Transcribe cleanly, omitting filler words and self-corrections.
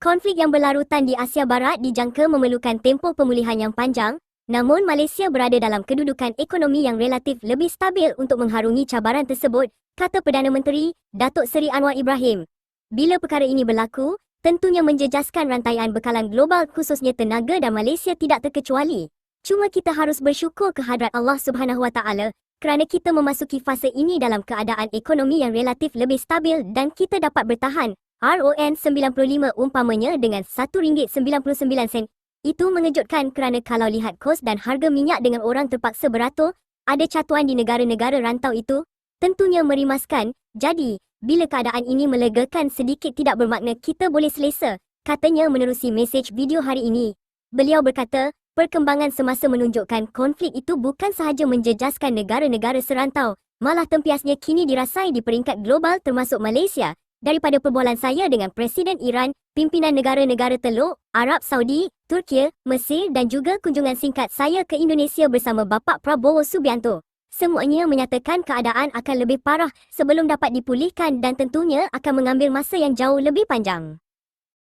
Konflik yang berlarutan di Asia Barat dijangka memerlukan tempoh pemulihan yang panjang, namun Malaysia berada dalam kedudukan ekonomi yang relatif lebih stabil untuk mengharungi cabaran tersebut, kata Perdana Menteri, Datuk Seri Anwar Ibrahim. Bila perkara ini berlaku, tentunya menjejaskan rantaian bekalan global khususnya tenaga dan Malaysia tidak terkecuali. Cuma kita harus bersyukur kehadrat Allah Subhanahu Wa Taala kerana kita memasuki fasa ini dalam keadaan ekonomi yang relatif lebih stabil dan kita dapat bertahan. RON 95 umpamanya dengan RM1.99. Itu mengejutkan kerana kalau lihat kos dan harga minyak dengan orang terpaksa beratur, ada catuan di negara-negara rantau itu, tentunya merimaskan. Jadi, bila keadaan ini melegakan sedikit tidak bermakna kita boleh selesa, katanya menerusi mesej video hari ini. Beliau berkata, perkembangan semasa menunjukkan konflik itu bukan sahaja menjejaskan negara-negara serantau, malah tempiasnya kini dirasai di peringkat global termasuk Malaysia. Daripada perbualan saya dengan Presiden Iran, pimpinan negara-negara Teluk, Arab Saudi, Turki, Mesir dan juga kunjungan singkat saya ke Indonesia bersama Bapa Prabowo Subianto. Semuanya menyatakan keadaan akan lebih parah sebelum dapat dipulihkan dan tentunya akan mengambil masa yang jauh lebih panjang.